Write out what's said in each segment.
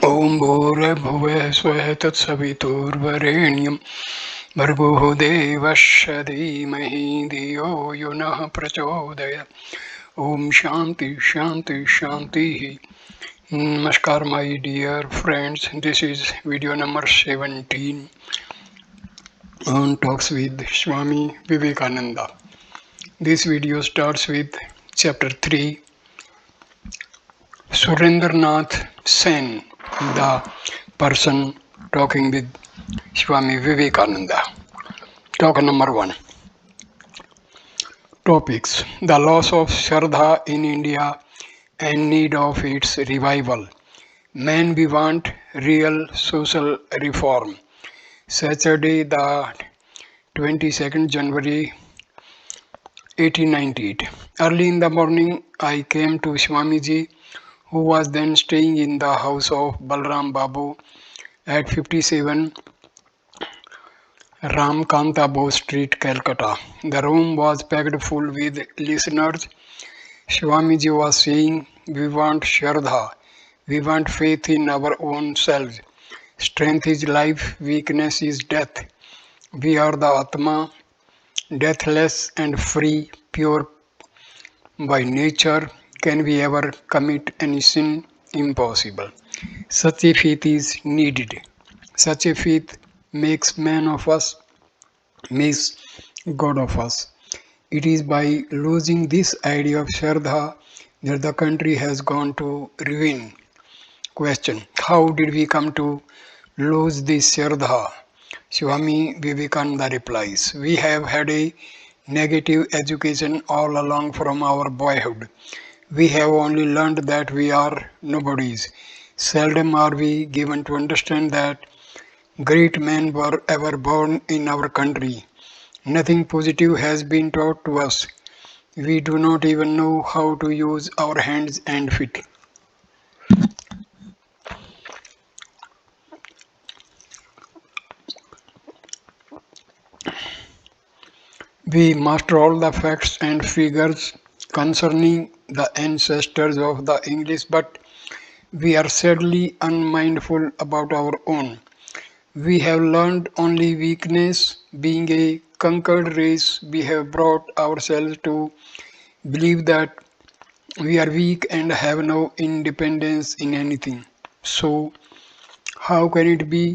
ॐ भूर्भुवः स्वः तत्सवितुर्वरेण्यं भर्गो देवस्य धीमहि धियो यो नः प्रचोदयात्. Om Shanti Shanti Shanti. Namaskar, my dear friends. This is video number 17 on Talks with Swami Vivekananda. This video starts with chapter 3, Surendranath Sen, the person talking with Swami Vivekananda. Talk number 1. Topics: the loss of Shraddha in India and need of its revival. Men, we want real social reform. Saturday, the 22nd January 1898. Early in the morning, I came to Swamiji, who was then staying in the house of Balram Babu at 57 Ramkanta Bose Street, Calcutta. The room was packed full with listeners. Swamiji was saying, "We want Shraddha. We want faith in our own selves. Strength is life, weakness is death. We are the Atma, deathless and free, pure by nature. Can we ever commit any sin? Impossible. Such a faith is needed. Such a faith makes man of us, makes God of us. It is by losing this idea of Shraddha that the country has gone to ruin." Question: how did we come to lose this Shraddha? Swami Vivekananda replies, "We have had a negative education all along from our boyhood. We have only learned that we are nobodies. Seldom are we given to understand that great men were ever born in our country. Nothing positive has been taught to us. We do not even know how to use our hands and feet. We master all the facts and figures concerning the ancestors of the English, but we are sadly unmindful about our own. We have learned only weakness. Being a conquered race, we have brought ourselves to believe that we are weak and have no independence in anything. So, how can it be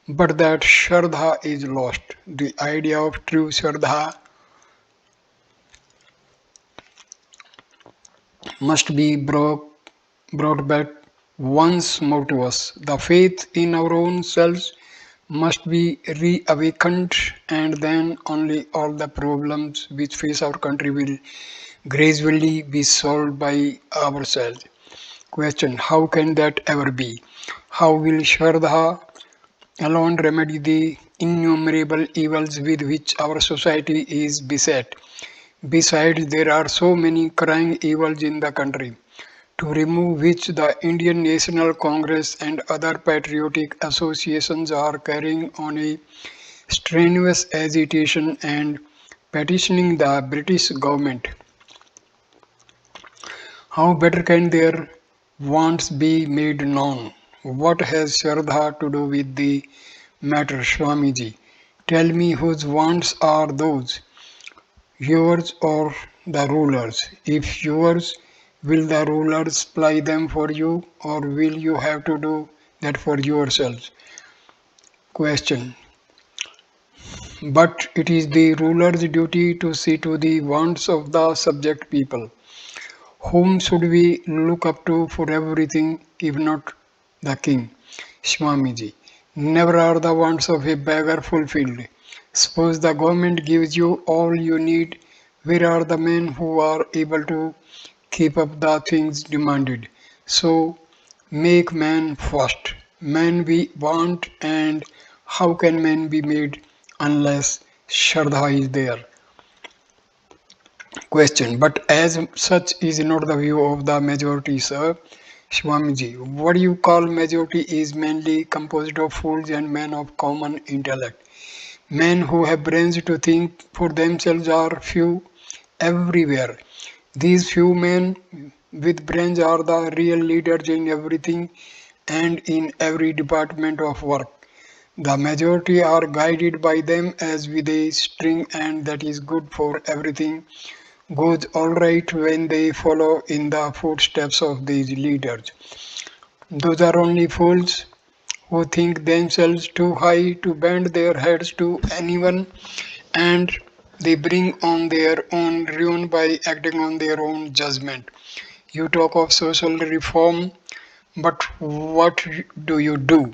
but that Shraddha is lost? The idea of true Shraddha must be brought back once more to us. The faith in our own selves must be reawakened, and then only all the problems which face our country will gradually be solved by ourselves. Question: how can that ever be? How will Shraddha alone remedy the innumerable evils with which our society is beset? Besides, there are so many crying evils in the country, to remove which the Indian National Congress and other patriotic associations are carrying on a strenuous agitation and petitioning the British government. How better can their wants be made known? What has Shraddha to do with the matter, Swamiji? Tell me whose wants are those, yours or the rulers? If yours, will the rulers supply them for you, or will you have to do that for yourselves? Question: but it is the ruler's duty to see to the wants of the subject people. Whom should we look up to for everything, if not the king? Swamiji: never are the wants of a beggar fulfilled. Suppose the government gives you all you need, where are the men who are able to keep up the things demanded? So make man first. Man we want, and how can man be made unless Shraddha is there? Question: but as such is not the view of the majority, sir. Swamiji: what you call majority is mainly composed of fools and men of common intellect. Men who have brains to think for themselves are few everywhere. These few men with brains are the real leaders in everything, and in every department of work. The majority are guided by them as with a string, and that is good for everything goes alright when they follow in the footsteps of these leaders. Those are only fools who think themselves too high to bend their heads to anyone, and they bring on their own ruin by acting on their own judgment. You talk of social reform, but what do you do?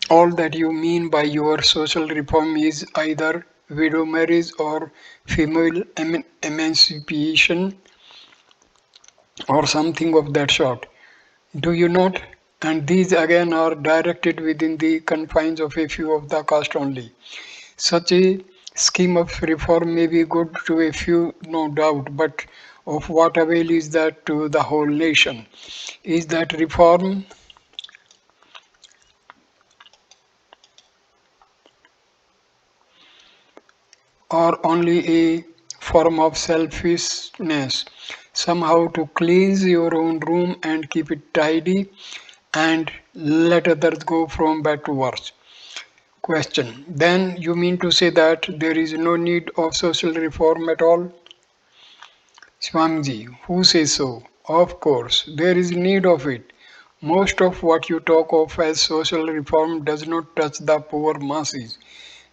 All that you mean by your social reform is either widow marriage or female emancipation or something of that sort. Do you not? And these again are directed within the confines of a few of the caste only. Such a scheme of reform may be good to a few, no doubt, but of what avail is that to the whole nation? Is that reform or only a form of selfishness? Somehow to cleanse your own room and keep it tidy and let others go from bad to worse. Question. Then you mean to say that there is no need of social reform at all? Swamiji, who says so? Of course, there is need of it. Most of what you talk of as social reform does not touch the poor masses.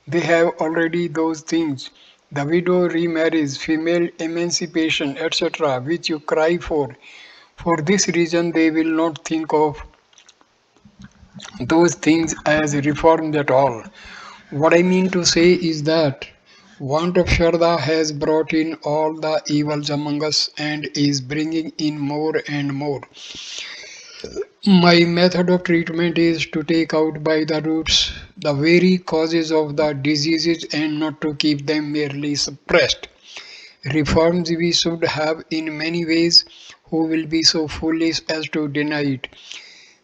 They have already those things. The widow remarries, female emancipation, etc., which you cry for. For this reason, they will not think of those things as reforms at all. What I mean to say is that want of Shraddha has brought in all the evils among us and is bringing in more and more. My method of treatment is to take out by the roots the very causes of the diseases and not to keep them merely suppressed. Reforms we should have in many ways. Who will be so foolish as to deny it?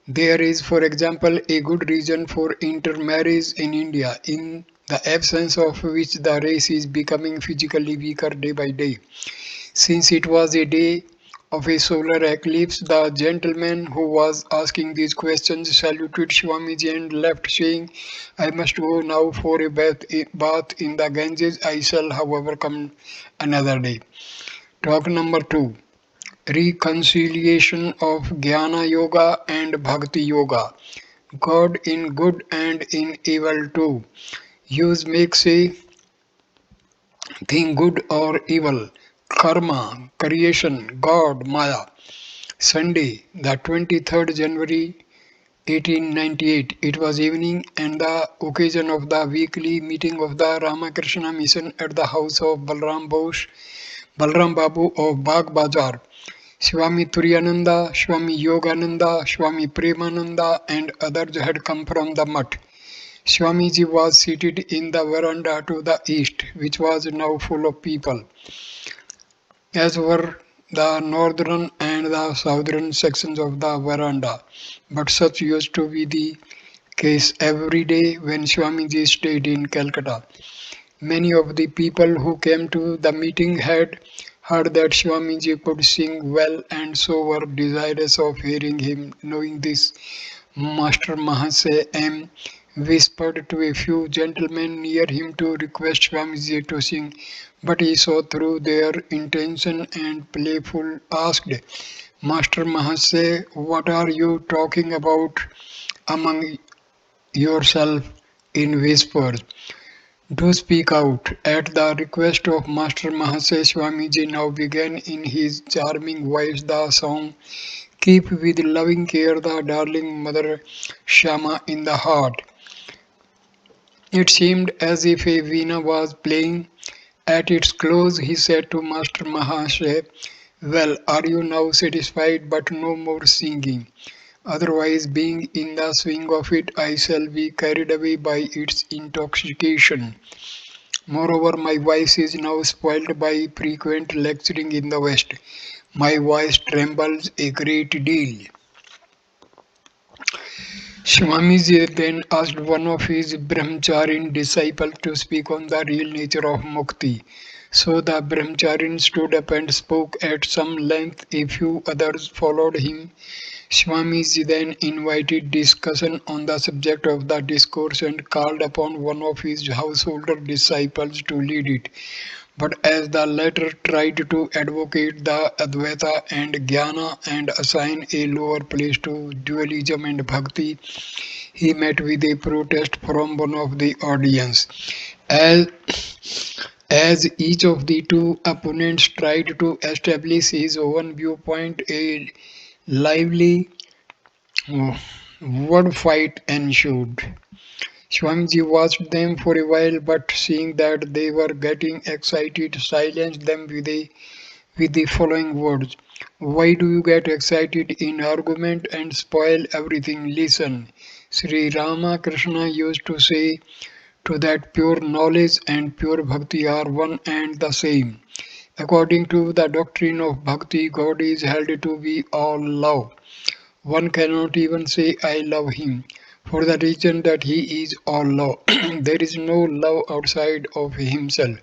There is, for example, a good reason for intermarriage in India, in the absence of which the race is becoming physically weaker day by day. Since it was a day of a solar eclipse, the gentleman who was asking these questions saluted Swamiji and left, saying, I must go now for a bath in the Ganges. I shall, however, come another day. Talk number 2. Reconciliation of Jnana Yoga and Bhakti Yoga. God in good and in evil too. Use makes a thing good or evil. Karma, creation, God, Maya. Sunday, the 23rd January 1898. It was evening and the occasion of the weekly meeting of the Ramakrishna Mission at the house of Balram Babu of Bagh Bazar. Swami Turiyananda, Swami Yogananda, Swami Premananda and others had come from the mutt. Swamiji was seated in the veranda to the east, which was now full of people, as were the northern and the southern sections of the veranda. But such used to be the case every day when Swamiji stayed in Calcutta. Many of the people who came to the meeting had heard that Swamiji could sing well and so were desirous of hearing him. Knowing this, Master Mahase M whispered to a few gentlemen near him to request Swamiji to sing, but he saw through their intention and playful asked, Master Mahase, what are you talking about among yourself in whispers? Do speak out. At the request of Master Mahase, Swamiji now began in his charming voice the song Keep with loving care the darling mother Shama in the heart. It seemed as if a veena was playing. At its close, he said to Master Mahase, well, are you now satisfied, but no more singing? Otherwise, being in the swing of it, I shall be carried away by its intoxication. Moreover, my voice is now spoiled by frequent lecturing in the West. My voice trembles a great deal. Swamiji then asked one of his brahmacharin disciples to speak on the real nature of mukti. So the brahmacharin stood up and spoke at some length. A few others followed him. Swamiji then invited discussion on the subject of the discourse and called upon one of his householder disciples to lead it. But as the latter tried to advocate the Advaita and Jnana and assign a lower place to dualism and bhakti, he met with a protest from one of the audience. As, as each of the two opponents tried to establish his own viewpoint, a lively word fight ensued. Swamiji watched them for a while, but seeing that they were getting excited, silenced them with the following words. Why do you get excited in argument and spoil everything? Listen. Sri Ramakrishna used to say to that pure knowledge and pure bhakti are one and the same. According to the doctrine of bhakti, God is held to be all love. One cannot even say I love him for the reason that he is all love. There is no love outside of himself.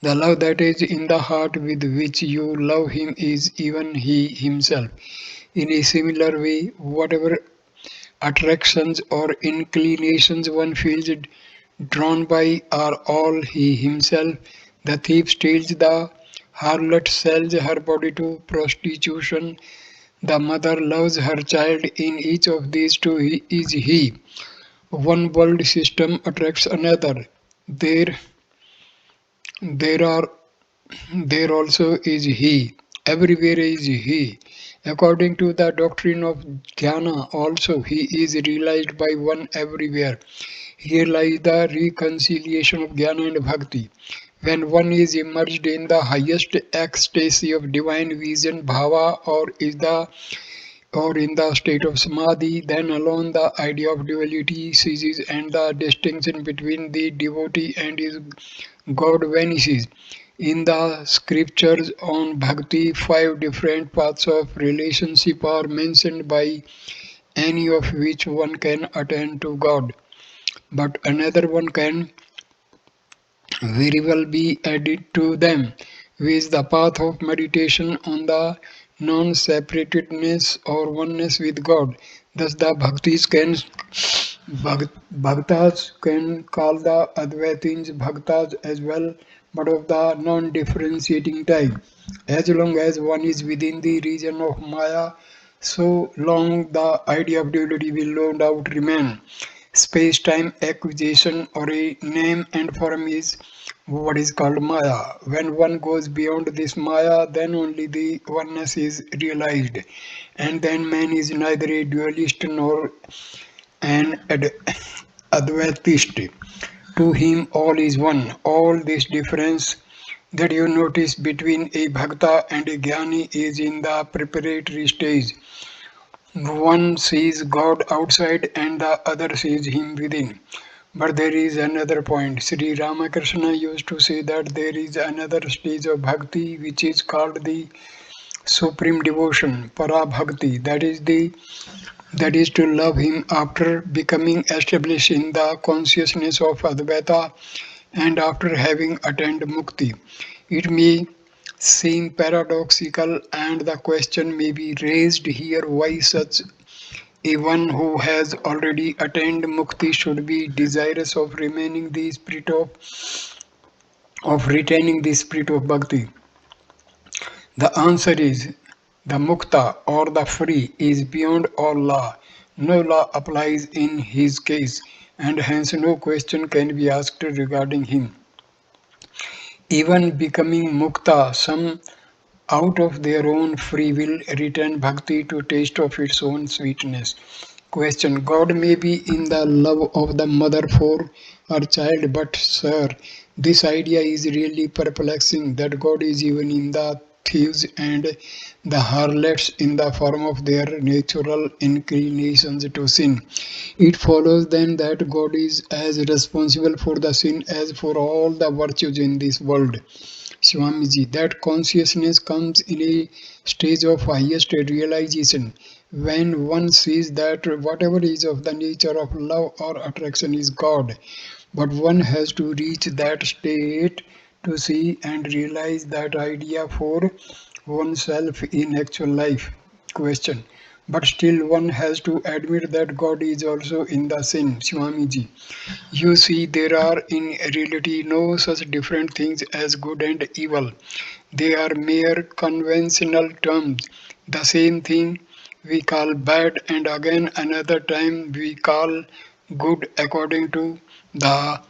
The love that is in the heart with which you love him is even he himself. In a similar way, whatever attractions or inclinations one feels drawn by are all he himself. The thief steals, the harlot sells her body to prostitution, the mother loves her child. In each of these two he is he. One world system attracts another. There, there are there also is he. Everywhere is he. According to the doctrine of Jnana, also he is realized by one everywhere. Here lies the reconciliation of Jnana and Bhakti. When one is immersed in the highest ecstasy of divine vision, bhava, or in the state of samadhi, then alone the idea of duality ceases and the distinction between the devotee and his God vanishes. In the scriptures on bhakti, 5 different paths of relationship are mentioned, by any of which one can attain to God, but another one can very well be added to them, which the path of meditation on the non-separatedness or oneness with God. Thus the bhaktas can call the Advaitins bhaktas as well, but of the non-differentiating type. As long as one is within the region of Maya, so long the idea of duality will no doubt remain. Space-time acquisition or a name and form is what is called Maya. When one goes beyond this Maya, then only the oneness is realized, and then man is neither a dualist nor an Advaitist. To him, all is one. All this difference that you notice between a Bhakta and a Jnani is in the preparatory stage. One sees God outside and the other sees him within. But there is another point. Sri Ramakrishna used to say that there is another stage of bhakti which is called the supreme devotion, para bhakti. That is to love him after becoming established in the consciousness of Advaita and after having attained mukti. It may seem paradoxical, and the question may be raised here why such a one who has already attained mukti should be desirous of retaining the spirit of bhakti. The answer is the mukta or the free is beyond all law. No law applies in his case, and hence no question can be asked regarding him. Even becoming mukta, some out of their own free will return bhakti to taste of its own sweetness. Question. God may be in the love of the mother for her child, but sir, this idea is really perplexing, that God is even in the thieves and the harlots in the form of their natural inclinations to sin. It follows then that God is as responsible for the sin as for all the virtues in this world. Swamiji, that consciousness comes in a stage of highest realization, when one sees that whatever is of the nature of love or attraction is God. But one has to reach that state to see and realize that idea for oneself in actual life. Question. But still one has to admit that God is also in the sin, Swamiji. You see, there are in reality no such different things as good and evil. They are mere conventional terms. The same thing we call bad, and again another time we call good according to the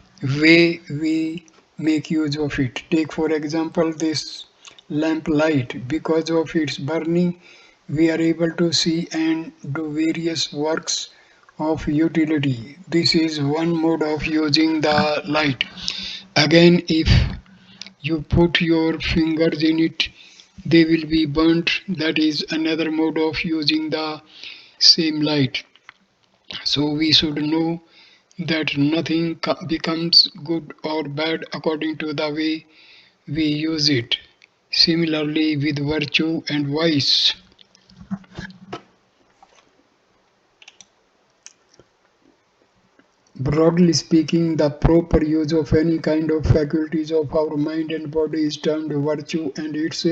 way we make use of it. Take for example this lamp light. Because of its burning, we are able to see and do various works of utility. This is one mode of using the light. Again, if you put your fingers in it, they will be burnt. That is another mode of using the same light. So we should know that nothing becomes good or bad according to the way we use it. Similarly with virtue and vice. Broadly speaking, the proper use of any kind of faculties of our mind and body is termed virtue, and its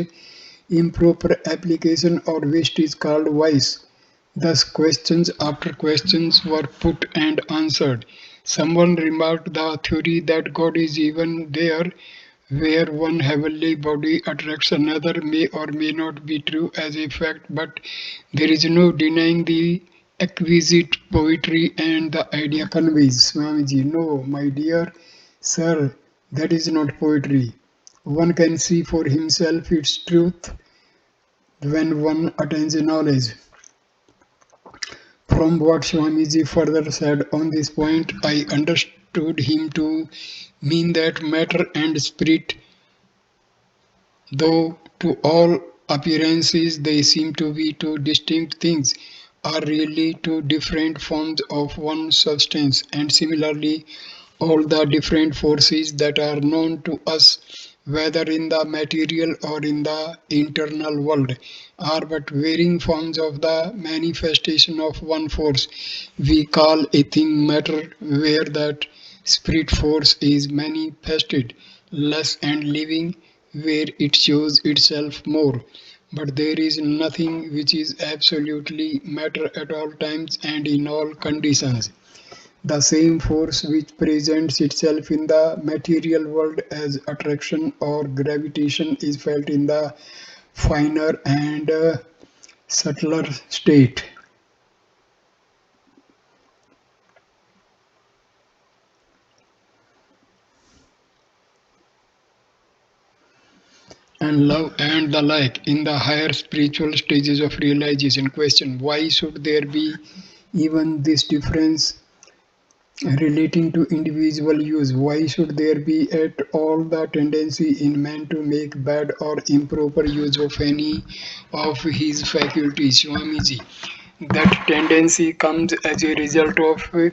improper application or waste is called vice. Thus, questions after questions were put and answered. Someone remarked the theory that God is even there where one heavenly body attracts another may or may not be true as a fact, but there is no denying the exquisite poetry and the idea conveys. Swamiji, no, my dear sir, that is not poetry. One can see for himself its truth when one attains knowledge. From what Swamiji further said on this point, I understood him to mean that matter and spirit, though to all appearances they seem to be two distinct things, are really two different forms of one substance, and similarly, all the different forces that are known to us, whether in the material or in the internal world, are but varying forms of the manifestation of one force we call a thing matter, where that spirit force is manifested less and living, where it shows itself more. But there is nothing which is absolutely matter at all times and in all conditions. The same force which presents itself in the material world as attraction or gravitation is felt in the finer and subtler state. And love and the like in the higher spiritual stages of realization. Question. Why should there be even this difference relating to individual use? Why should there be at all the tendency in man to make bad or improper use of any of his faculties? Swamiji, that tendency comes as a result of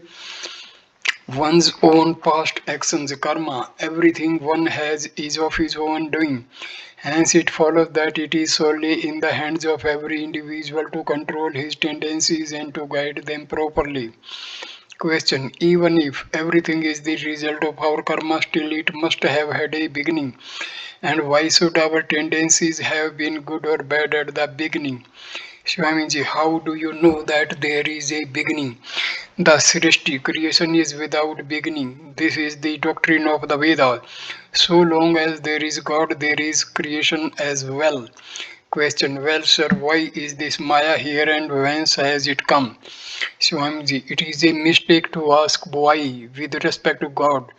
one's own past actions, karma. Everything one has is of his own doing. Hence, it follows that it is solely in the hands of every individual to control his tendencies and to guide them properly. Question. Even if everything is the result of our karma, still it must have had a beginning. And why should our tendencies have been good or bad at the beginning? Swamiji, how do you know that there is a beginning? The Srishti, creation is without beginning. This is the doctrine of the Vedas. So long as there is God, there is creation as well. Question. Well, sir, why is this Maya here and whence has it come? Swamiji, it is a mistake to ask why with respect to God.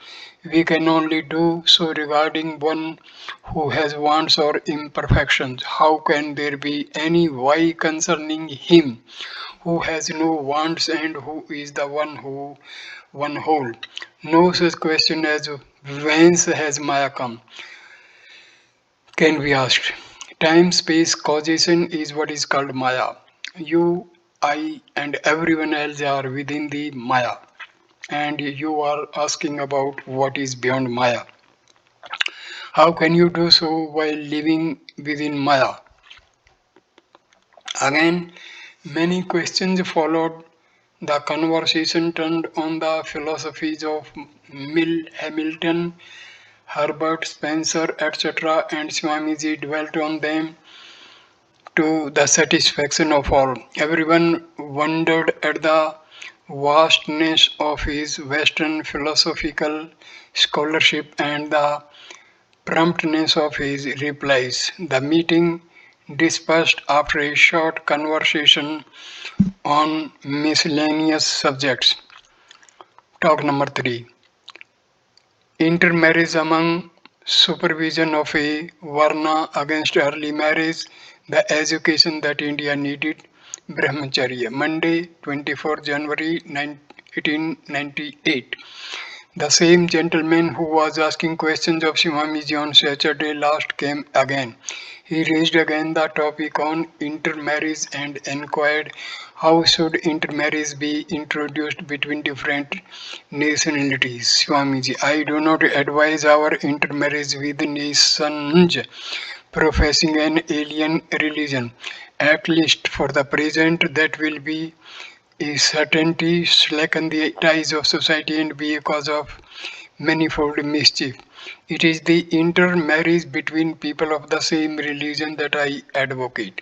We can only do so regarding one who has wants or imperfections. How can there be any why concerning him who has no wants and who is the one who one whole? No such question as whence has Maya come can be asked. Time space causation is what is called Maya. You, I, and everyone else are within the Maya. And you are asking about what is beyond Maya. How can you do so while living within Maya? Again, many questions followed. The conversation turned on the philosophies of Mill, Hamilton, Herbert Spencer, etc., and Swamiji dwelt on them. to the satisfaction of all. Everyone wondered at the vastness of his Western philosophical scholarship and the promptness of his replies. The meeting dispersed after a short conversation on miscellaneous subjects. Talk number 3. Intermarriage among supervision of a Varna against early marriage, the education that India needed, Brahmacharya. Monday, 24 January 1898. The same gentleman who was asking questions of Swamiji on Saturday last came again. He raised again the topic on intermarriage and inquired how should intermarriage be introduced between different nationalities. Swamiji, I do not advise our intermarriage with nations professing an alien religion. At least for the present, that will be a certainty slacken the ties of society and be a cause of manifold mischief. It is the intermarriage between people of the same religion that I advocate.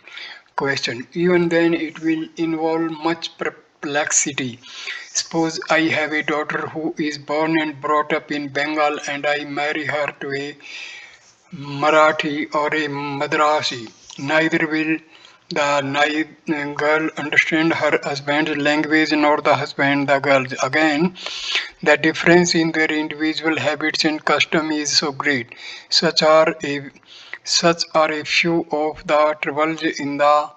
Question. Even then, it will involve much perplexity. Suppose I have a daughter who is born and brought up in Bengal and I marry her to a Marathi or a Madrasi. Neither will the girl understand her husband's language nor the husband the girl's. Again, the difference in their individual habits and custom is so great. Such are a few of the troubles in the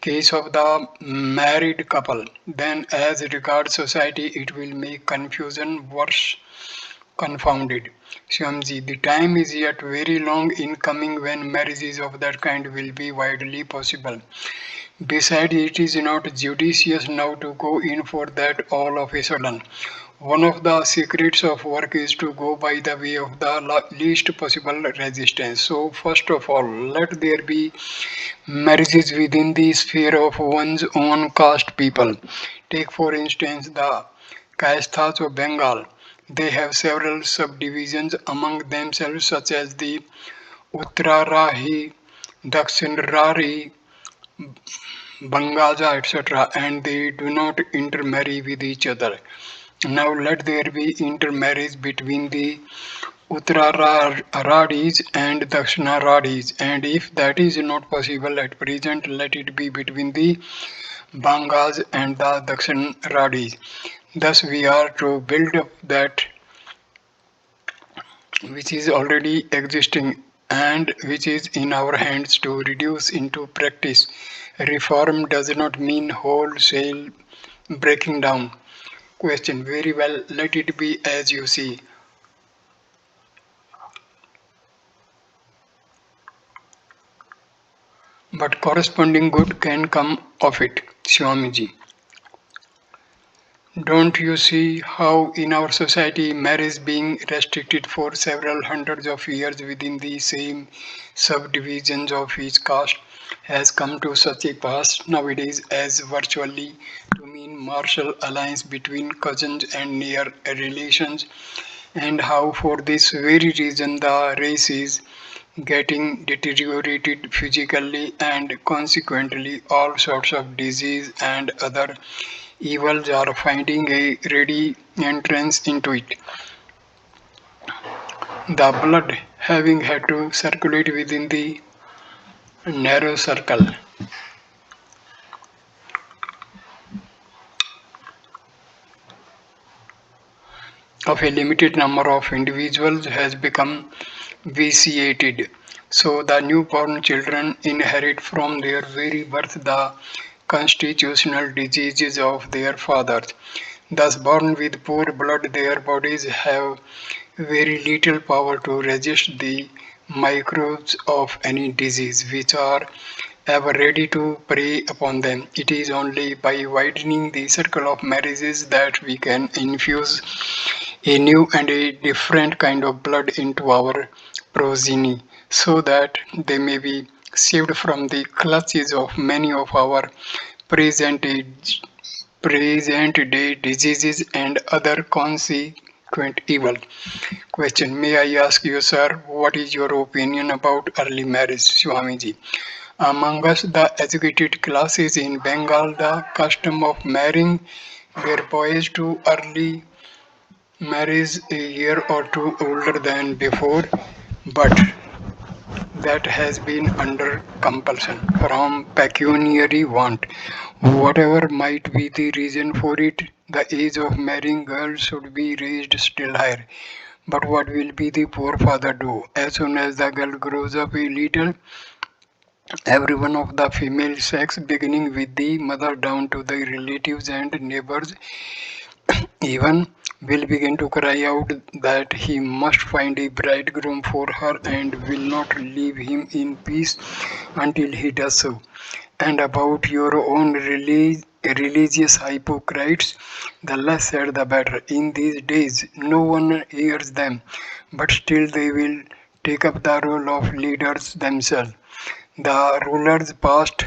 case of the married couple. Then, as regards society, it will make confusion worse confounded. Shyamji, the time is yet very long in coming when marriages of that kind will be widely possible. Besides, it is not judicious now to go in for that all of a sudden. One of the secrets of work is to go by the way of the least possible resistance. So, first of all, let there be marriages within the sphere of one's own caste people. Take, for instance, the Kaisthas of Bengal. They have several subdivisions among themselves, such as the Uttararahi, Dakshinarari, Bangaja, etc., and they do not intermarry with each other. Now let there be intermarriage between the Uttararadis and Dakshinararis, and if that is not possible at present, let it be between the Bangas and the Dakshinararis. Thus we are to build up that which is already existing and which is in our hands to reduce into practice. Reform does not mean wholesale breaking down. Question. Very well, let it be as you see. But corresponding good can come of it, Swamiji. Don't you see how in our society marriage being restricted for several hundreds of years within the same subdivisions of each caste has come to such a pass nowadays as virtually to mean martial alliance between cousins and near relations, and how for this very reason the race is getting deteriorated physically and consequently all sorts of disease and other evils are finding a ready entrance into it. The blood having had to circulate within the narrow circle of a limited number of individuals has become vitiated. So the newborn children inherit from their very birth the constitutional diseases of their fathers. Thus, born with poor blood, their bodies have very little power to resist the microbes of any disease which are ever ready to prey upon them. It is only by widening the circle of marriages that we can infuse a new and a different kind of blood into our progeny so that they may be saved from the clutches of many of our present age present day diseases and other consequent evil. Question. May I ask you, sir, what is your opinion about early marriage, Swamiji? Among us, the educated classes in Bengal, the custom of marrying their boys to early marriage a year or two older than before, but that has been under compulsion from pecuniary want. Whatever might be the reason for it, the age of marrying girls should be raised still higher. But what will be the poor father do? As soon as the girl grows up a little, every one of the female sex, beginning with the mother down to the relatives and neighbors, even will begin to cry out that he must find a bridegroom for her and will not leave him in peace until he does so. And about your own religious hypocrites, the less said the better. In these days, no one hears them, but still they will take up the role of leaders themselves. The rulers passed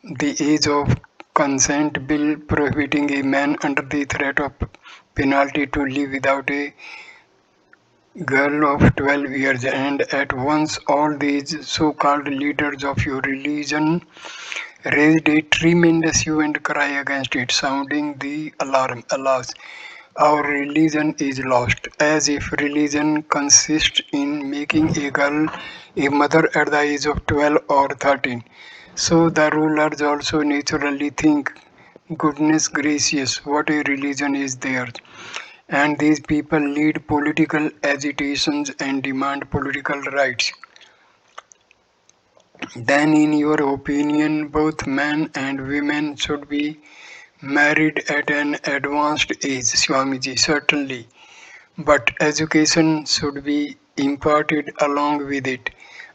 the age of consent bill prohibiting a man under the threat of penalty to live without a girl of 12 years, and at once all these so-called leaders of your religion raised a tremendous hue and cry against it, sounding the alarm. Alas, our religion is lost, as if religion consists in making a girl a mother at the age of 12 or 13. So the rulers also naturally think, goodness gracious, what a religion is theirs. And these people lead political agitations and demand political rights. Then, in your opinion, both men and women should be married at an advanced age, Swamiji, certainly. But education should be imparted along with it.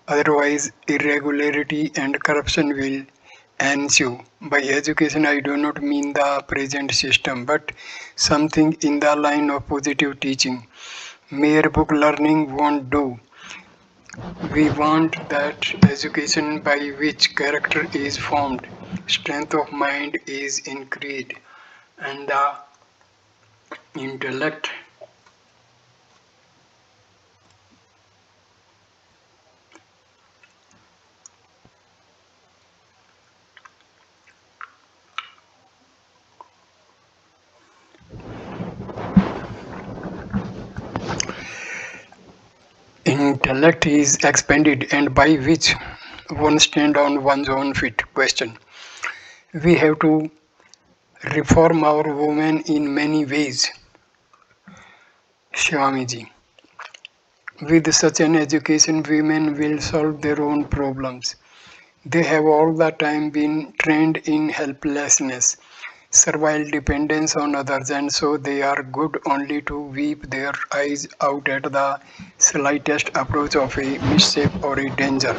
Otherwise, irregularity and corruption will ensue. By education, I do not mean the present system, but something in the line of positive teaching. Mere book learning won't do. We want that education by which character is formed, strength of mind is increased, and the intellect intellect is expanded, and by which one stand on one's own feet. Question. We have to reform our women in many ways, Swamiji. With such an education, women will solve their own problems. They have all the time been trained in helplessness, servile dependence on others, and so they are good only to weep their eyes out at the slightest approach of a mishap or a danger.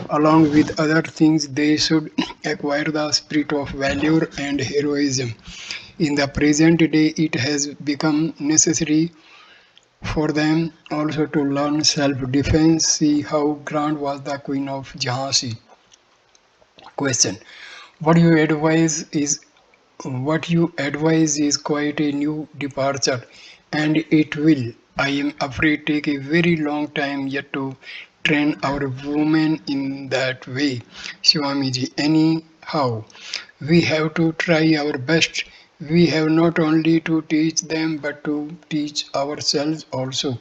Along with other things, they should acquire the spirit of valor and heroism. In the present day, it has become necessary for them also to learn self-defense. See how grand was the Queen of Jhansi. Question. What you advise is what you advise is quite a new departure, and it will, I am afraid, take a very long time yet to train our women in that way. Swamiji, anyhow, we have to try our best. We have not only to teach them but to teach ourselves also.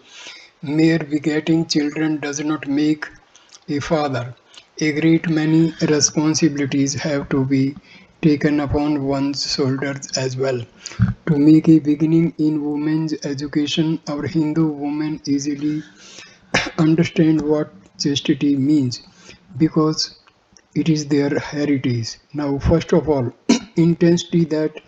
Mere begetting children does not make a father. A great many responsibilities have to be taken upon one's shoulders as well. To make a beginning in women's education, our Hindu women easily understand what chastity means because it is their heritage. Now, first of all, intensity that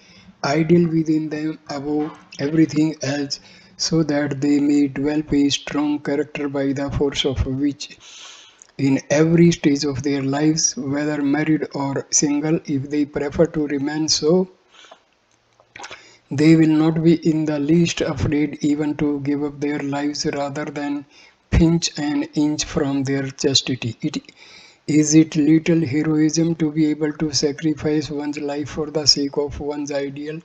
ideal within them above everything else, so that they may develop a strong character by the force of which in every stage of their lives, whether married or single, if they prefer to remain so, they will not be in the least afraid even to give up their lives rather than pinch an inch from their chastity. Is it little heroism to be able to sacrifice one's life for the sake of one's ideal,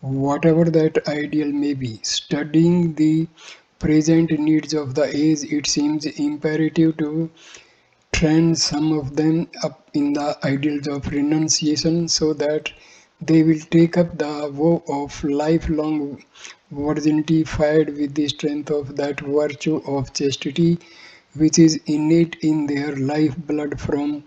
whatever that ideal may be? Studying the present needs of the age, it seems imperative to train some of them up in the ideals of renunciation so that they will take up the vow of lifelong virginity fired with the strength of that virtue of chastity which is innate in their lifeblood from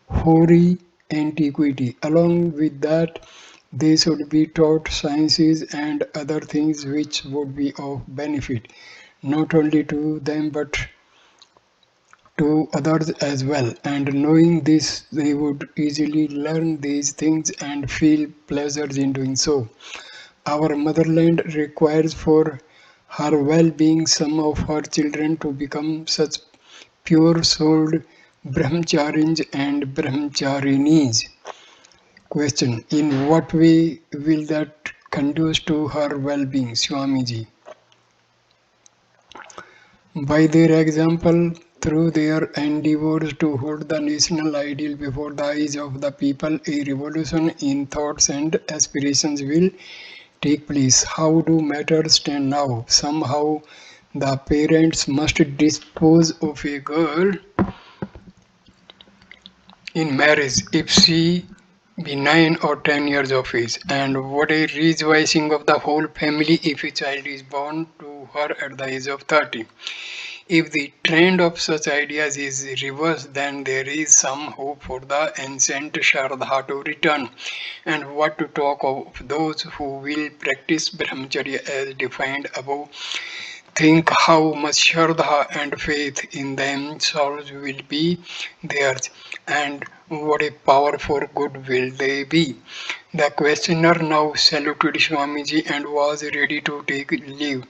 hoary antiquity. Along with that, they should be taught sciences and other things which would be of benefit not only to them but to others as well. And knowing this, they would easily learn these things and feel pleasures in doing so. Our motherland requires for her well-being some of her children to become such pure-souled brahmacharins and brahmacharinis. Question: in what way will that conduce to her well-being, Swamiji? By their example, through their endeavors to hold the national ideal before the eyes of the people, a revolution in thoughts and aspirations will take place. How do matters stand now? Somehow the parents must dispose of a girl in marriage if she be 9 or 10 years of age, and what a rejoicing of the whole family if a child is born to her at the age of 30. If the trend of such ideas is reversed, then there is some hope for the ancient Shardha to return. And what to talk of those who will practice Brahmacharya as defined above? Think how much Shraddha and faith in themselves will be theirs, and what a powerful good will they be. The questioner now saluted Swamiji and was ready to take leave.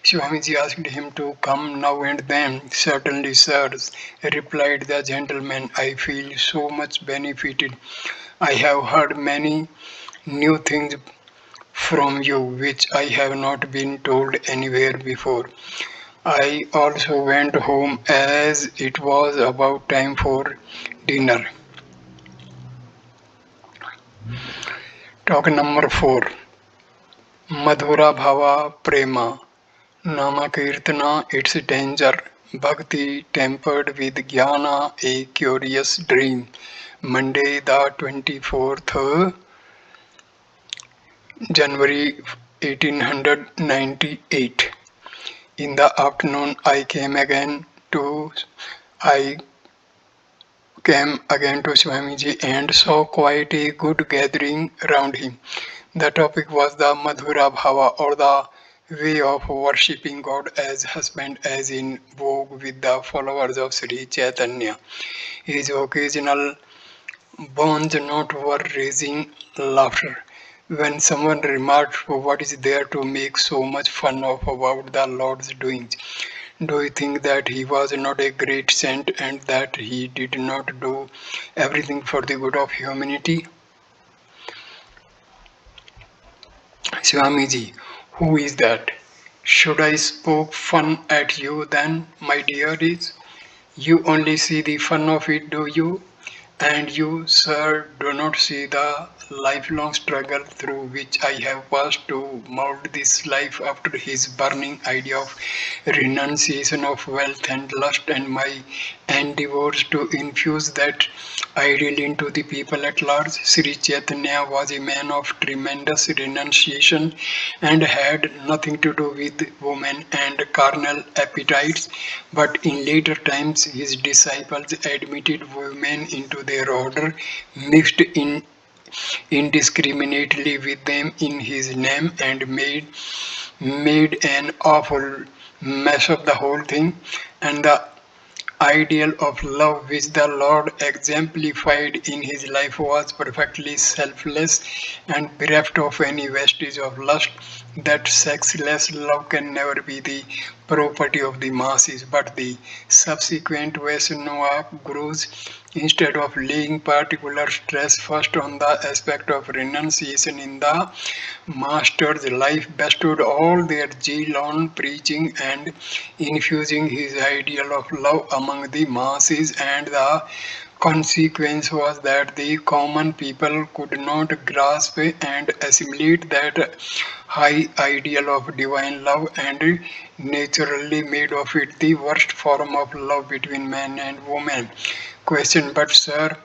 Swamiji asked him to come now and then. Certainly, sirs, replied the gentleman. I feel so much benefited. I have heard many new things from you which I have not been told anywhere before. I also went home as it was about time for dinner. Talk number 4. Madhura Bhava Prema. Namakirtana, its danger. Bhakti tempered with Jnana, a curious dream. Monday, the 24th January 1898. In the afternoon, I came again to Swamiji and saw quite a good gathering round him. The topic was the Madhura Bhava, or the way of worshipping God as husband, as in vogue with the followers of Sri Chaitanya. His occasional Bones not were raising laughter. When someone remarked, what is there to make so much fun of about the Lord's doings? Do you think that he was not a great saint and that he did not do everything for the good of humanity? Swamiji, who is that? Should I spoke fun at you then, my dearies? You only see the fun of it, do you? And you, sir, do not see the lifelong struggle through which I have passed to mold this life after his burning idea of renunciation of wealth and lust, and my endeavors to infuse that ideal into the people at large. Sri Chaitanya was a man of tremendous renunciation and had nothing to do with women and carnal appetites, but in later times his disciples admitted women into their order, mixed in indiscriminately with them in his name, and made an awful mess of the whole thing. And the ideal of love which the Lord exemplified in his life was perfectly selfless and bereft of any vestige of lust. That sexless love can never be the property of the masses, but the subsequent Vaishnava gurus, instead of laying particular stress first on the aspect of renunciation in the master's life, bestowed all their zeal on preaching and infusing his ideal of love among the masses, and the consequence was that the common people could not grasp and assimilate that high ideal of divine love and naturally made of it the worst form of love between man and woman. Question, but sir,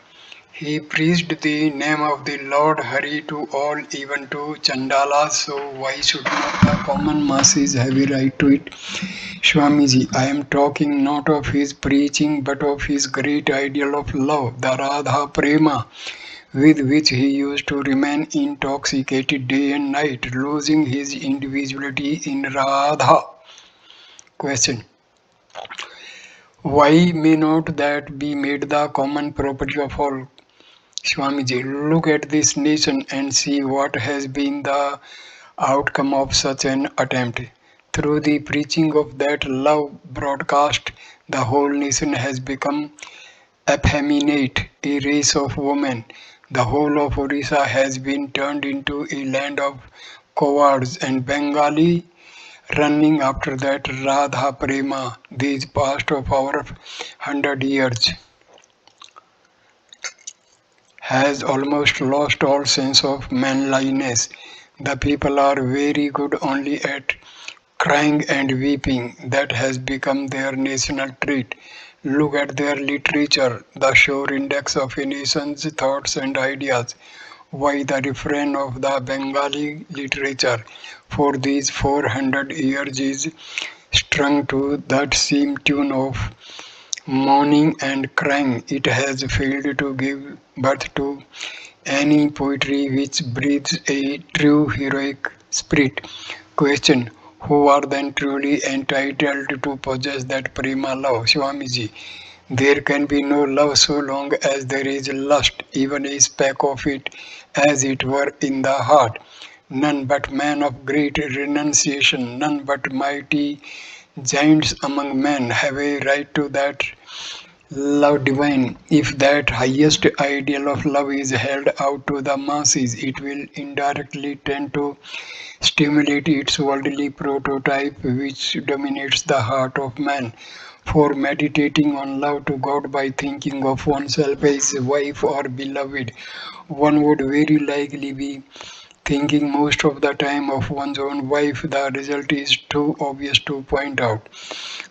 he preached the name of the Lord Hari to all, even to Chandalas, so why should not the common masses have a right to it? Swamiji, I am talking not of his preaching but of his great ideal of love, the Radha Prema, with which he used to remain intoxicated day and night, losing his individuality in Radha. Question. Why may not that be made the common property of all? Swamiji, look at this nation and see what has been the outcome of such an attempt. Through the preaching of that love broadcast, the whole nation has become effeminate, a race of women. The whole of Orissa has been turned into a land of cowards and Bengali running after that Radha Prema these past of our 100 years has almost lost all sense of manliness. The people are very good only at crying and weeping. That has become their national trait. Look at their literature, the sure index of a nation's thoughts and ideas. Why the refrain of the Bengali literature for these 400 years is strung to that same tune of mourning and crying. It has failed to give birth to any poetry which breathes a true heroic spirit. Question. Who are then truly entitled to possess that prima love? Swamiji. There can be no love so long as there is lust, even a speck of it, as it were, in the heart. None but men of great renunciation, none but mighty giants among men have a right to that love divine. If that highest ideal of love is held out to the masses, it will indirectly tend to stimulate its worldly prototype which dominates the heart of man. For meditating on love to God by thinking of oneself as wife or beloved, one would very likely be thinking most of the time of one's own wife. The result is too obvious to point out.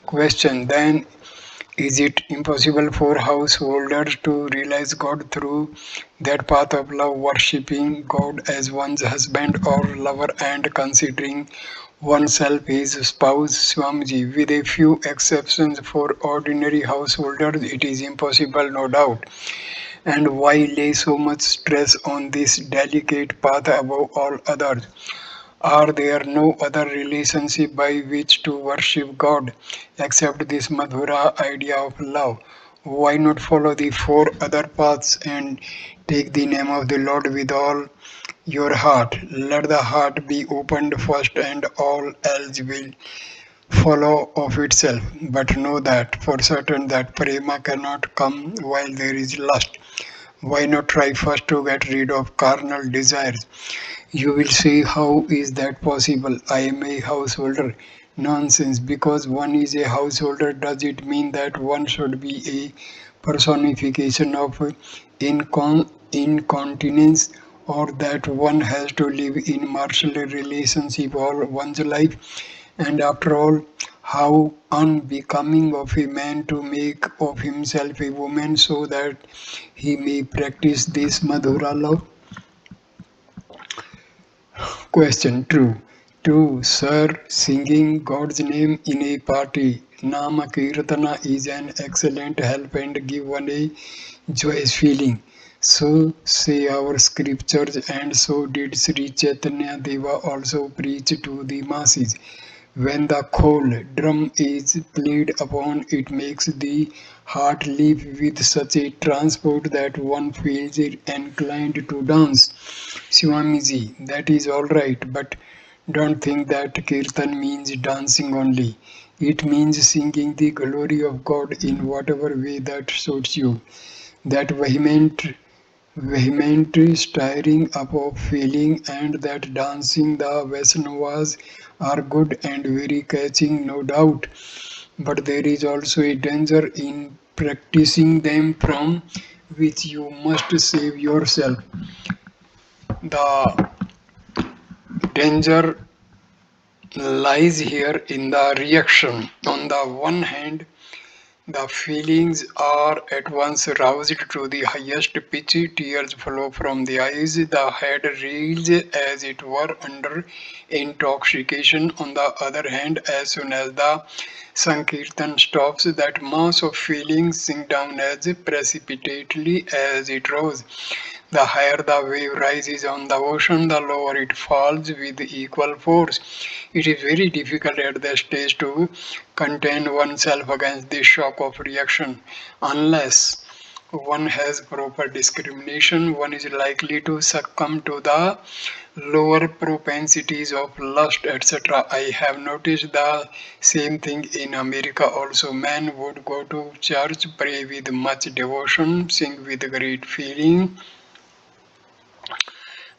Question, then, is it impossible for householders to realize God through that path of love, worshipping God as one's husband or lover and considering oneself his spouse? Swamiji, with a few exceptions for ordinary householders, it is impossible, no doubt. And why lay so much stress on this delicate path above all others? Are there no other relationship by which to worship God except this Madhura idea of love? Why not follow the four other paths and take the name of the Lord with all your heart? Let the heart be opened first and all else will follow of itself. But know that for certain that prema cannot come while there is lust. Why not try first to get rid of carnal desires? You will say, how is that possible? I am a householder. Nonsense. Because one is a householder, does it mean that one should be a personification of incontinence, or that one has to live in martial relationship all one's life? And after all, how unbecoming of a man to make of himself a woman so that he may practice this Madhura love? Question, true. True, sir. Singing God's name in a party, Nama Kirtana, is an excellent help and give one a joyous feeling. So say our scriptures, and so did Sri Chaitanya Deva also preach to the masses. When the khol drum is played upon, it makes the heart leap with such a transport that one feels it inclined to dance. Swamiji, that is all right, but don't think that kirtan means dancing only. It means singing the glory of God in whatever way that suits you. That vehement stirring up of feeling and that dancing the Vaishnavas are good and very catching, no doubt. But there is also a danger in practicing them from which you must save yourself. The danger lies here in the reaction. On the one hand, the feelings are at once roused to the highest pitch, tears flow from the eyes, the head reels as it were under intoxication. On the other hand, as soon as the Sankirtan stops, that mass of feelings sink down as precipitately as it rose. The higher the wave rises on the ocean, the lower it falls with equal force. It is very difficult at that stage to contain oneself against this shock of reaction. Unless one has proper discrimination, one is likely to succumb to the lower propensities of lust, etc. I have noticed the same thing in America also. Men would go to church, pray with much devotion, sing with great feeling,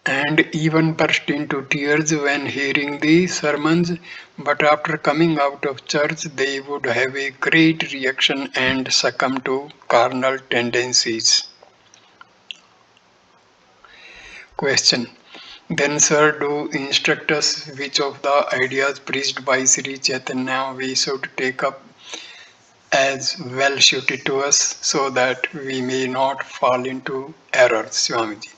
and even burst into tears when hearing the sermons, but after coming out of church, they would have a great reaction and succumb to carnal tendencies. Question. Then, sir, do instruct us which of the ideas preached by Sri Chaitanya we should take up as well suited to us so that we may not fall into error, Swamiji.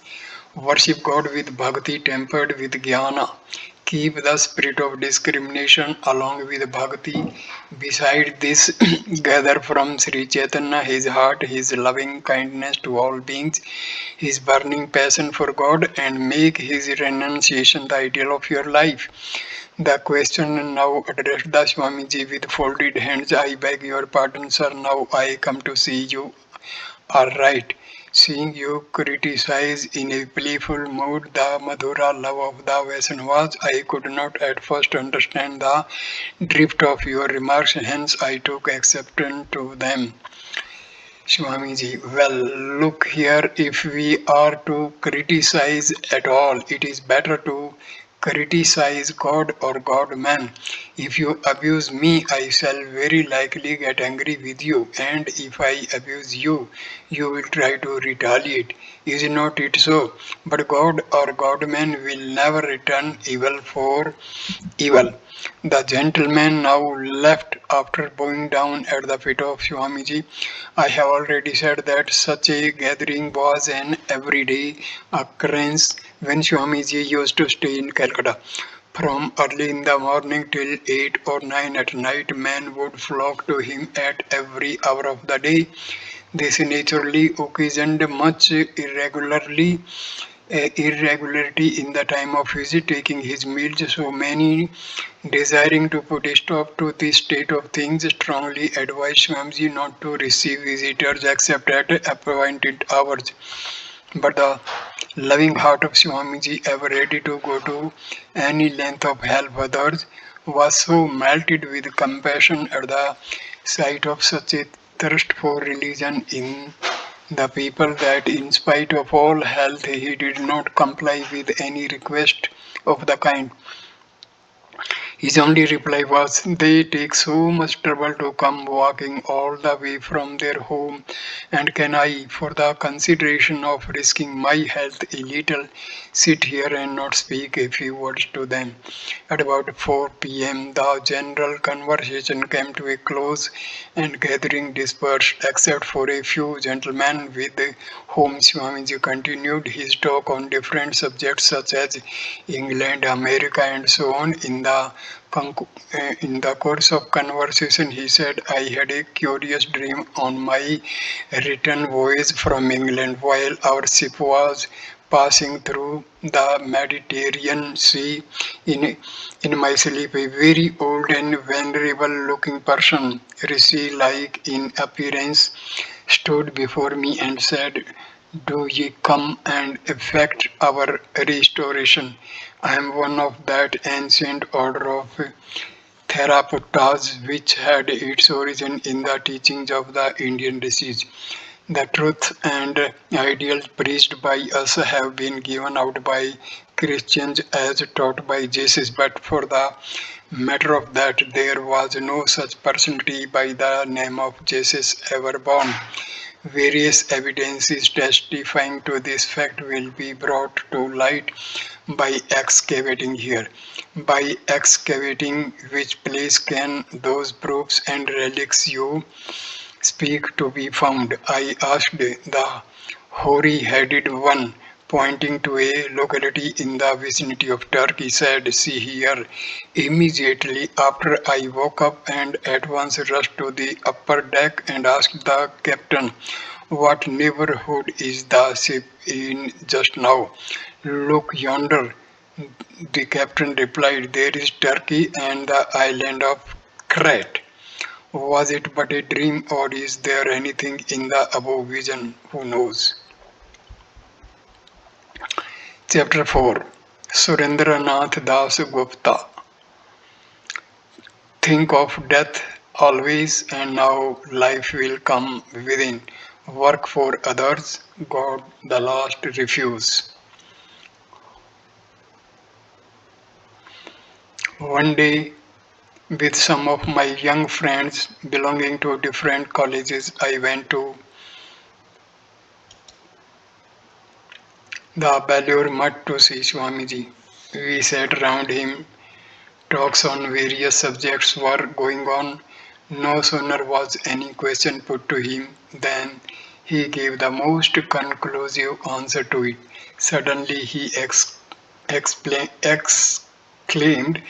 Worship God with bhakti tempered with jnana. Keep the spirit of discrimination along with bhakti. Beside this, gather from Sri Chaitanya his heart, his loving kindness to all beings, his burning passion for God, and make his renunciation the ideal of your life. The question now addressed the Swamiji with folded hands. I beg your pardon, sir. Now I come to see you are right. Seeing you criticize in a playful mood the Madhura love of the Vaishnavas, I could not at first understand the drift of your remarks, hence I took exception to them. Swamiji, well, look here, if we are to criticize at all, it is better to criticize God or God man. If you abuse me, I shall very likely get angry with you, and if I abuse you, you will try to retaliate. Is not it so? But God or God man will never return evil for evil. The gentleman now left after bowing down at the feet of Swamiji. I have already said that such a gathering was an everyday occurrence when Swamiji used to stay in Calcutta. From early in the morning till 8 or 9 at night, men would flock to him at every hour of the day. This naturally occasioned much irregularity in the time of his taking his meals, so many desiring to put a stop to this state of things strongly advised Swamiji not to receive visitors except at appointed hours. But the loving heart of Swamiji, ever ready to go to any length of help others, was so melted with compassion at the sight of such a thirst for religion in the people that in spite of all health he did not comply with any request of the kind. His only reply was, they take so much trouble to come walking all the way from their home, and can I, for the consideration of risking my health a little, sit here and not speak a few words to them? At about 4 p.m., the general conversation came to a close, and gathering dispersed, except for a few gentlemen with whom Swamiji continued his talk on different subjects such as England, America, and so on. In the course of conversation, he said, I had a curious dream on my return voyage from England while our ship was passing through the Mediterranean Sea. In, in my sleep, a very old and venerable looking person, rishi like in appearance, stood before me and said, do ye come and effect our restoration? I am one of that ancient order of Theraputtas which had its origin in the teachings of the Indian rishis. The truth and ideals preached by us have been given out by Christians as taught by Jesus, but for the matter of that, there was no such personality by the name of Jesus ever born. Various evidences testifying to this fact will be brought to light by excavating here. By excavating, which place can those proofs and relics you speak to be found? I asked the hoary-headed one, pointing to a locality in the vicinity of Turkey, said, "See here." Immediately after I woke up and at once rushed to the upper deck and asked the captain, "What neighborhood is the ship in just now?" "Look yonder," the captain replied. "There is Turkey and the island of Crete." Was it but a dream, or is there anything in the above vision? Who knows? Chapter 4. Surendranath Das Gupta. Think of death always, and now life will come within. Work for others, God the last refuse. One day, with some of my young friends belonging to different colleges, I went to the Balur Mutt to see Swamiji. We sat round him. Talks on various subjects were going on. No sooner was any question put to him than he gave the most conclusive answer to it. Suddenly he exclaimed,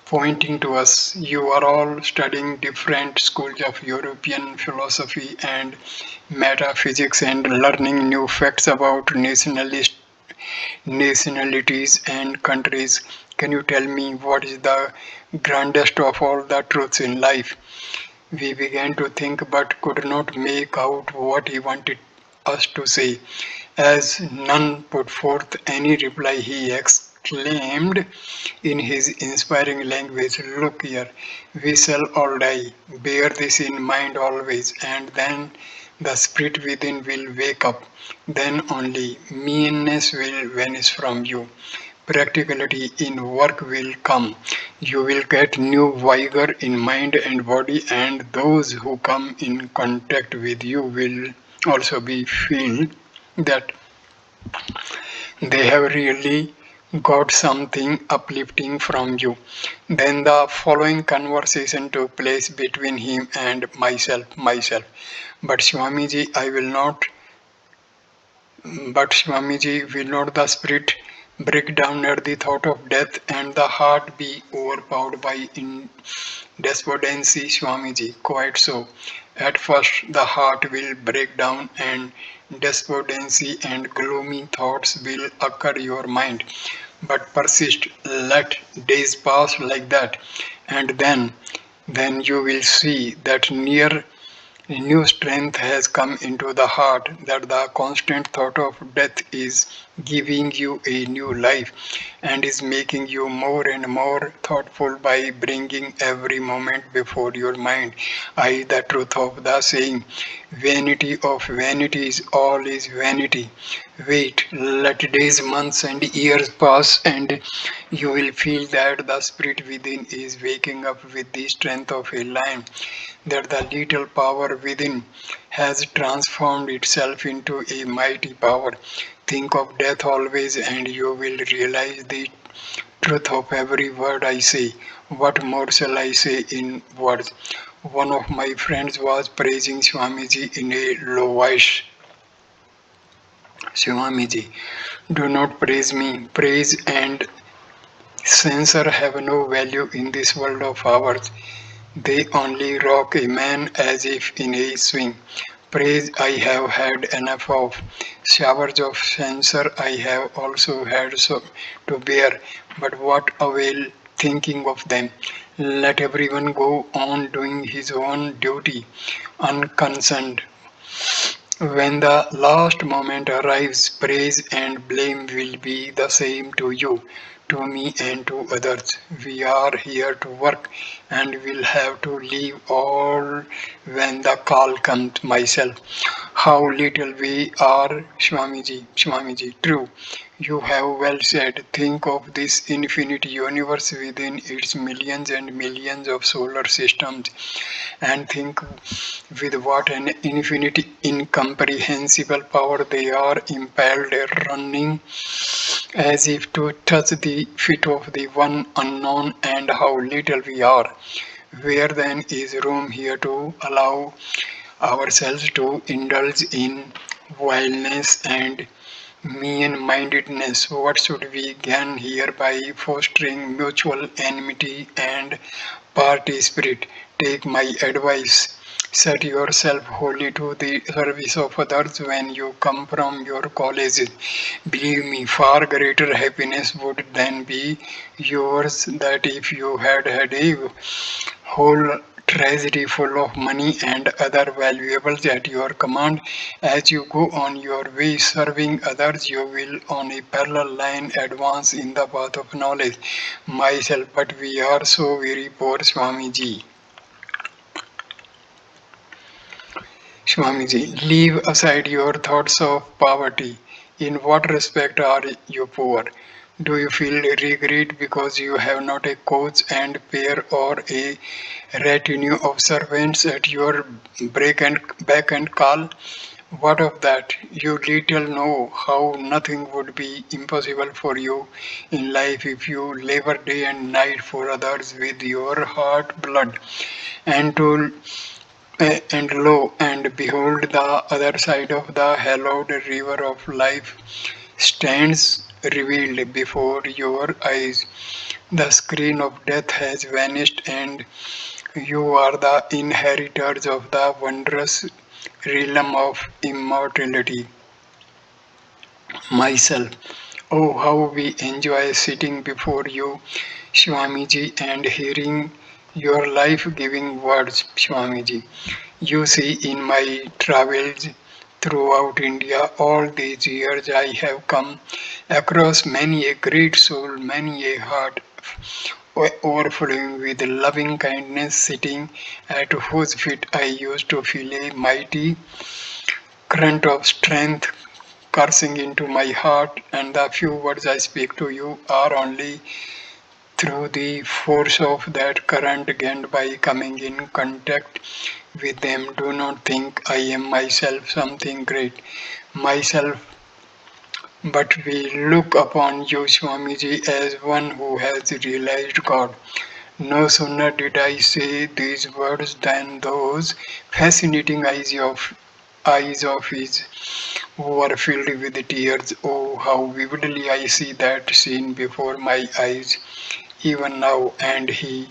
pointing to us, "You are all studying different schools of European philosophy and metaphysics and learning new facts about nationalities and countries. Can you tell me what is the grandest of all the truths in life?" We began to think but could not make out what he wanted us to say. As none put forth any reply, he exclaimed in his inspiring language, "Look here, we shall all die. Bear this in mind always, and then the spirit within will wake up. Then only meanness will vanish from you. Practicality in work will come. You will get new vigor in mind and body, and those who come in contact with you will also be feel that they have really got something uplifting from you." Then the following conversation took place between him and myself. But Swamiji, will not the spirit break down at the thought of death and the heart be overpowered by despondency? Swamiji, quite so. At first the heart will break down and despondency and gloomy thoughts will occur your mind. But persist, let days pass like that, and then you will see that new strength has come into the heart, that the constant thought of death is giving you a new life and is making you more and more thoughtful by bringing every moment before your mind. The truth of the saying, "Vanity of vanities, all is vanity." Wait, let days, months, and years pass, and you will feel that the spirit within is waking up with the strength of a lion, that the little power within has transformed itself into a mighty power. Think of death always, and you will realize the truth of every word I say. What more shall I say in words? One of my friends was praising Swamiji in a low voice. "Swamiji, do not praise me. Praise and censure have no value in this world of ours. They only rock a man as if in a swing. Praise I have had enough of. Showers of censure I have also had so to bear. But what avail thinking of them? Let everyone go on doing his own duty, unconcerned. When the last moment arrives, praise and blame will be the same to you. to me and to others. We are here to work and will have to leave all when the call comes myself. How little we are, Swamiji, true. You have well said. Think of this infinite universe within its millions and millions of solar systems, and think with what an infinite, incomprehensible power they are impelled, running as if to touch the feet of the one unknown, and how little we are. Where then is room here to allow ourselves to indulge in wildness and mean-mindedness? What should we gain here by fostering mutual enmity and party spirit? Take my advice. Set yourself wholly to the service of others when you come from your colleges. Believe me, far greater happiness would then be yours that if you had a whole treasury full of money and other valuables at your command. As you go on your way serving others, you will on a parallel line advance in the path of knowledge. Myself, but we are so very poor, Swamiji. Swamiji, leave aside your thoughts of poverty. In what respect are you poor? Do you feel regret because you have not a coach and pair or a retinue of servants at your beck and call? What of that? You little know how nothing would be impossible for you in life if you labor day and night for others with your heart blood, and to and lo and behold, the other side of the hallowed river of life stands revealed before your eyes. The screen of death has vanished, and you are the inheritors of the wondrous realm of immortality. Myself. Oh, how we enjoy sitting before you, Swamiji, and hearing your life giving words, Swamiji. You see, in my travels throughout India, all these years I have come across many a great soul, many a heart overflowing with loving kindness, sitting at whose feet I used to feel a mighty current of strength coursing into my heart, and the few words I speak to you are only through the force of that current gained by coming in contact with them. Do not think I am myself something great, myself, but we look upon you, Swamiji, as one who has realized God. No sooner did I say these words than those fascinating eyes of his were filled with tears. Oh, how vividly I see that scene before my eyes, even now. And he,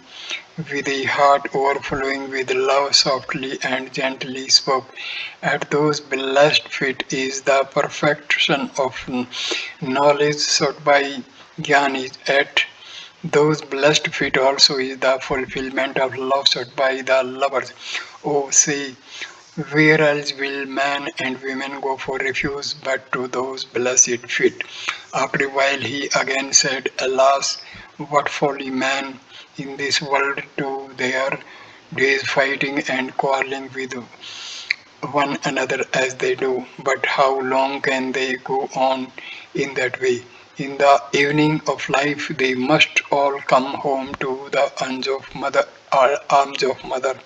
with a heart overflowing with love, softly and gently spoke. At those blessed feet is the perfection of knowledge sought by Gyan. Is at those blessed feet also is the fulfillment of love sought by the lovers. Oh, say, where else will men and women go for refuge but to those blessed feet? After a while he again said, alas, what folly man in this world do their days fighting and quarreling with one another as they do. But how long can they go on in that way? In the evening of life they must all come home to the arms of mother.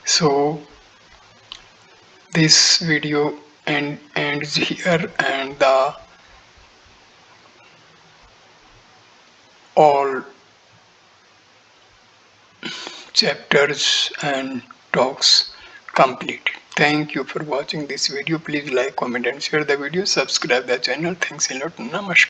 So this video ends here, and the all chapters and talks complete. Thank you for watching this video. Please like, comment and share the video. Subscribe the channel. Thanks a lot. Namaskar.